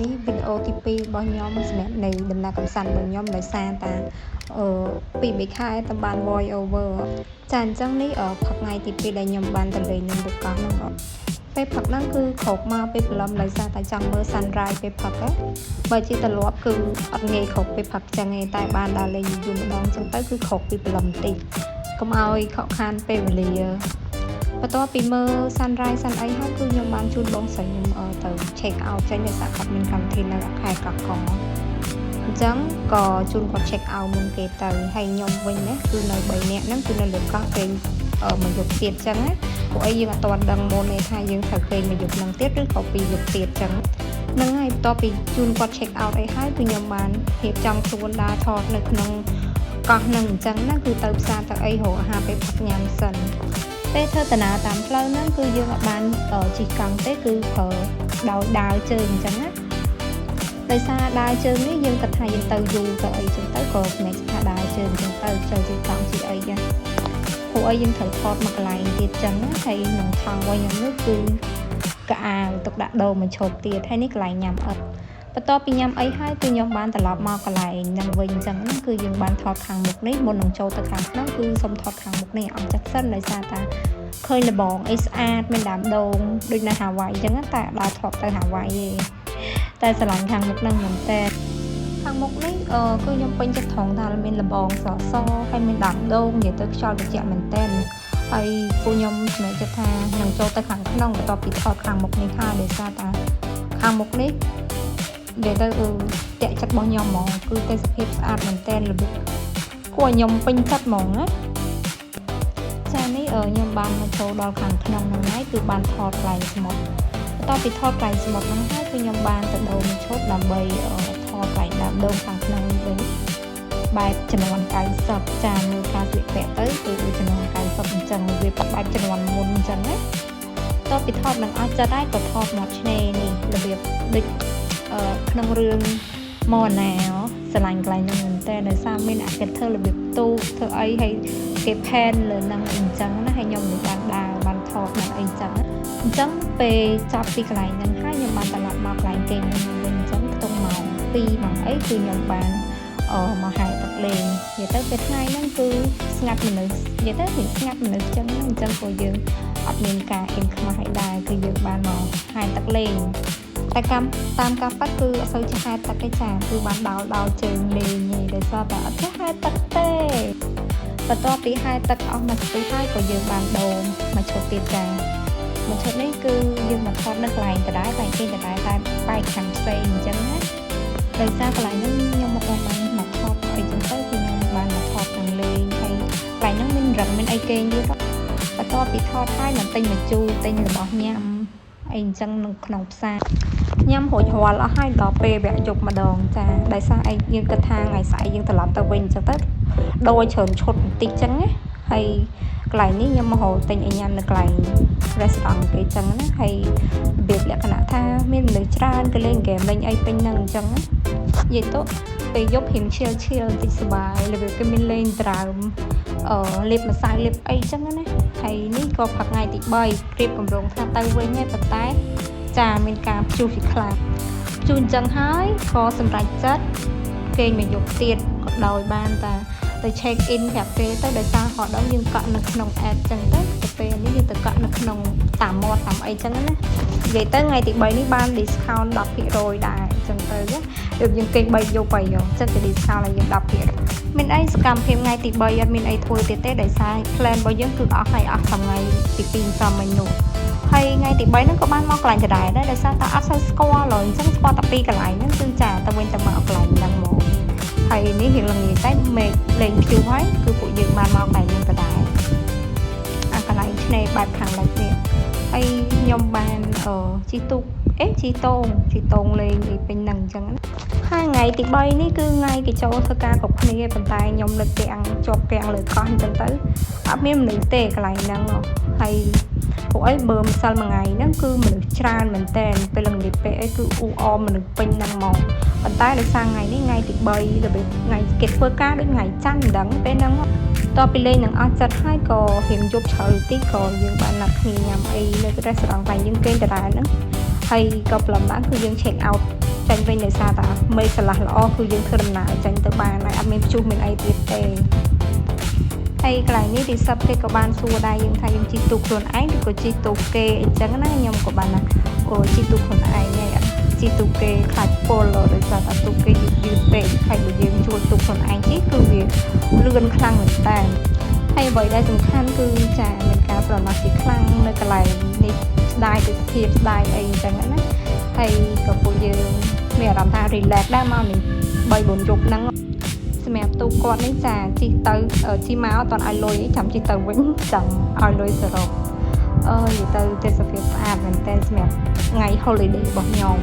នេះវីដេអូទី2របស់ខ្ញុំសម្រាប់នៅដំណើរកម្សាន្តរបស់ខ្ញុំដោយសារតាពី3ខែទៅបាន voice over ចាអញ្ចឹងនេះផឹកថ្ងៃទី2ដែលខ្ញុំបានទៅលេងនៅលើកោះហ្នឹងពេលផឹកហ្នឹងគឺក្រោកមកពេលព្រលឹមដោយសារតែចង់មើល sunrise ពេលផឹកបើជាទម្លាប់គឺអត់ងាយក្រោកពេលផឹកចឹងទេតែបានដើរលេងយូរម្ដងចឹងទៅគឺក្រោកពីព្រលឹមបន្តិចកុំឲ្យខកខានពេលវេលាបន្ទាប់ពីមើល sunrise អីហើយគឺខ្ញុំបានជូនបងស្រីខ្ញុំទៅ check out ចេញដោយសារគាត់មានកម្មវិធីនៅខេត្តកោះកុងអញ្ចឹងក៏ជូនគាត់ check out មុនគេទៅហើយខ្ញុំវិញណាគឺនៅ3នាក់ហ្នឹងគឺនៅលើកោះគេមកយកទៀតអញ្ចឹងណាពួកអីយើងអត់ទាន់ដឹងមុនទេថាយើងត្រូវគេមកយកនឹងទៀតឬក៏ពីយកទៀតអញ្ចឹងហ្នឹងហើយបន្ទាប់ពីជូនគាត់ check out អីហើយគឺខ្ញុំបានរៀបចំខ្លួនដើរថតនៅក្នុងកោះហ្នឹងអញ្ចឹងណាគឺទៅផ្សារទៅអីរកអាហារពេលផឹកញ៉ាំសិនពេលធ្វើដំណើរតាមផ្លូវហ្នឹងគឺយើងអត់បានជិះកង់ទេគឺប្រើដោយដើរជើងអញ្ចឹងណាដោយសារដើរជើងនេះយើងគិតថាយើងទៅយូរទៅអីចឹងទៅក៏មិនថាដើរជើងចឹងទៅចូលជិះកង់ជិះអីចឹងពួកអីយើងត្រូវថតមកកន្លែងទៀតចឹងណាហើយក្នុងថងវិញខ្ញុំនេះគឺកអាវទុកដាក់ដូរមកឈប់ទៀតហើយនេះកន្លែងញ៉ាំអិតបន្ទាប់ពីញ៉ាំអីហើយគឺខ្ញុំបានត្រឡប់មកកន្លែងហ្នឹងវិញអញ្ចឹងគឺយើងបានថតខាងមុខនេះមុននឹងចូលទៅខាងក្នុងគឺសុំថតខាងមុខនេះអត់ចាក់សិនដោយសារតាឃើញលបងអីស្អាតមានដើមដូងដូចនៅហាវ៉ៃអញ្ចឹងតែដើរធ្លាប់ទៅហាវ៉ៃទេតែស្រឡាញ់ខាងមុខហ្នឹងមែនតើខាងមុខនេះគឺខ្ញុំពេញចិត្តថងថាមានលបងសសហើយមានដើមដូងនិយាយទៅខ្យល់ត្រជាក់មែនតើហើយពួកខ្ញុំសម្រេចចិត្តថានឹងចូលទៅខាងក្នុងបន្ទាប់ពីថតខាងមុខនេះហើយដោយសារតាខាងមុខនេះនិយាយទៅតាក់ចិត្តរបស់ខ្ញុំហ្មងគឺទេសភាពស្អាតមែនតើរបៀបគួរឲ្យខ្ញុំពេញចិត្តហ្មងណាចានេះខ្ញុំបានមកចូលដល់ខាងក្នុងហ្នឹងហើយគឺបានថតកន្លែងសមុទ្របន្ទាប់ពីថតកន្លែងសមុទ្រហ្នឹងហើយគឺខ្ញុំបានទៅដូរមួយឈុតដើម្បីថតកន្លែងដើមដូងខាងក្នុងវិញបែបចំនួន90ចាមើលការស្លៀកពាក់ទៅគឺចំនួន90អញ្ចឹងវាបែបចំនួនមុនអញ្ចឹងណាបន្ទាប់ពីថតនឹងអស់ចិត្តហើយក៏ថតមកឆ្នេរនេះរបៀបដូចក្នុងរឿងម៉ូណាស្រឡាញ់កន្លែងហ្នឹងមែនតើដោយសារមានអាកិតធ្វើរបៀបទូកធ្វើអីហើយគេផែនលើហ្នឹងអីអញ្ចឹងណាហើយខ្ញុំនឹងបានដើរបានថតហ្នឹងអីអញ្ចឹងអញ្ចឹងពេលចាប់ពីកន្លែងហ្នឹងហើយខ្ញុំបានត្រឡប់មកកន្លែងគេវិញអញ្ចឹងខ្ទង់ម៉ោង2ម៉ោងអីគឺខ្ញុំបានមកហែកទឹកលេងនិយាយទៅពេលថ្ងៃហ្នឹងគឺស្ងាត់មនុស្សនិយាយទៅវាស្ងាត់មនុស្សអញ្ចឹងព្រោះយើងអត់មានការអៀនខ្មាស់អីដែរគឺយើងបានមកហែកទឹកលេងតែតាមការប៉ាត់គឺអត់សូវចេះហែទឹកទេចាគឺបានដោលជើងលេងទេដោយសារតែអត់ចេះហែទឹកទេបន្ទាប់ពីហែទឹកអស់មួយស្ទុះហើយក៏យើងបានដូរមកឈុតទៀតចាមួយឈុតនេះគឺយើងមកថតនៅកន្លែងដដែលតែគេដដែលតែបែកខាងផ្សេងអញ្ចឹងណាដោយសារកន្លែងហ្នឹងខ្ញុំមកបានមកថតអីចឹងទៅគឺខ្ញុំបានមកថតទាំងលេងហើយកន្លែងហ្នឹងមានរឹងមានអីគេទៀតបន្ទាប់ពីថតហើយមិនទិញមកជូរទិញរបស់ញ៉ាំអីអញ្ចឹងនៅក្នុងផ្សារញ៉ាំរួចរាល់អស់ហើយដល់ពេលវគ្គយប់ម្ដងចាដោយសារអីយើងគិតថាថ្ងៃស្អែកយើងត្រឡប់ទៅវិញអញ្ចឹងទៅដូរច្រើនឈុតបន្តិចអញ្ចឹងណាហើយកន្លែងនេះខ្ញុំមករកទិញអីញ៉ាំនៅកន្លែង restaurant គេអញ្ចឹងណាហើយរបៀបលក្ខណៈថាមានមនុស្សច្រើនគេលេងហ្គេមលេងអីពេញហ្នឹងអញ្ចឹងណានិយាយទៅពេលយប់រៀងឈៀលបន្តិចសុបាយរបៀបគេមានលេងត្រើមលេបម្សៅលេបអីអញ្ចឹងណាហើយនេះក៏ផឹកថ្ងៃទី3ព្រៀបកម្រងថាទៅវិញហើយប៉ុន្តែចាមានការព្យុះពីខ្លះព្យុះអញ្ចឹងហើយក៏សម្រេចចិត្តគេមកយកទៀតក៏ដោយបានតាទៅ check in ប្រាប់គេទៅដោយសារហត់ដល់យើងកក់នៅក្នុង app អញ្ចឹងទៅពេលនេះយើងទៅកក់នៅក្នុងតាមមាត់តាមអីអញ្ចឹងណានិយាយទៅថ្ងៃទី3នេះបាន discount 10% ដែរអញ្ចឹងទៅដូចយើងគេង3យប់អីចិត្តទៅ discount ឲ្យយើង10%មានអីសកម្មភាពថ្ងៃទី3អត់មានអីធ្វើទៀតទេដោយសារ plan របស់យើងគឺអស់ហើយអស់ថ្ងៃទី2សំមិញនោះហើយថ្ងៃទី3ហ្នឹងក៏បានមកកន្លែងដដែលដែរដោយសារតែអត់សូវស្គាល់ឡើយអញ្ចឹងស្គាល់តែពីកន្លែងហ្នឹងគឺចាទៅវិញទៅមកកន្លែងហ្នឹងមកហើយនេះរៀងល្ងាចតែមេឃលេងព្យុះហើយគឺពួកយើងបានមកកន្លែងហ្នឹងដដែលអាកន្លែងឆ្នេរបែបខាងលិចនេះហើយខ្ញុំបានជីទូកជីតងលេងពេញហ្នឹងអញ្ចឹងណាហើយថ្ងៃទី3នេះគឺថ្ងៃគេចូលធ្វើការគ្រប់គ្នាប៉ុន្តែខ្ញុំលើកទាំងជាប់ទាំងលើកោះអញ្ចឹងទៅអត់មានមនុស្សទេកន្លែងហ្នឹងហើយពួកអីបើម្សិលមួយថ្ងៃហ្នឹងគឺមនុស្សច្រើនមែនតើពេលល្ងាចពេលអីគឺអ៊ូអមមនុស្សពេញហ្នឹងហ្មងប៉ុន្តែដោយសារថ្ងៃនេះថ្ងៃទី3របៀបថ្ងៃគេធ្វើការដូចថ្ងៃច័ន្ទមិនដឹងពេលហ្នឹងតពីលេងនឹងអស់ចិត្តហើយក៏រៀងយប់ជ្រៅតិចក៏យើងបានណាត់គ្នាញ៉ាំអីនៅ restaurant តែយើងគេងដដែលហ្នឹង ហើយក៏ប្រឡំបានគឺយើង check out ចាញ់វិញដោយសារតាមេឆ្លាស់ល្អគឺយើងធ្វើដំណើរចាញ់ទៅបានហើយអត់មានព្យុះមានអីទៀតទេហើយកន្លែងនេះ reserve គេក៏បានសួរដែរយើងថាយើងជិះទូកខ្លួនឯងឬក៏ជិះទូកគេអញ្ចឹងណាខ្ញុំក៏បានថាជិះទូកខ្លួនឯងហើយអត់ជិះទូកគេខ្លាចពុលដោយសារតែទូកគេយឺតពេកហើយបើយើងជួលទូកខ្លួនឯងជិះគឺវាលឿនខ្លាំងមែនតើហើយអ្វីដែលសំខាន់គឺចាមានការស្រណោះជាខ្លាំងនៅកន្លែងនេះស្ដាយទៅភាពស្ដាយអីអញ្ចឹងណាហើយក៏ពួកយើងមានអារម្មណ៍ថា relax ដែរមកនេះ3-4យប់ហ្នឹងសម្រាប់ទូកគាត់នេះចាជិះទៅជិះមកអត់ទាន់ឲ្យលុយចាំជិះទៅវិញចាំឲ្យលុយសរុបនិយាយទៅទេសភាពស្អាតមែនតើសម្រាប់ថ្ងៃ holiday របស់ខ្ញុំ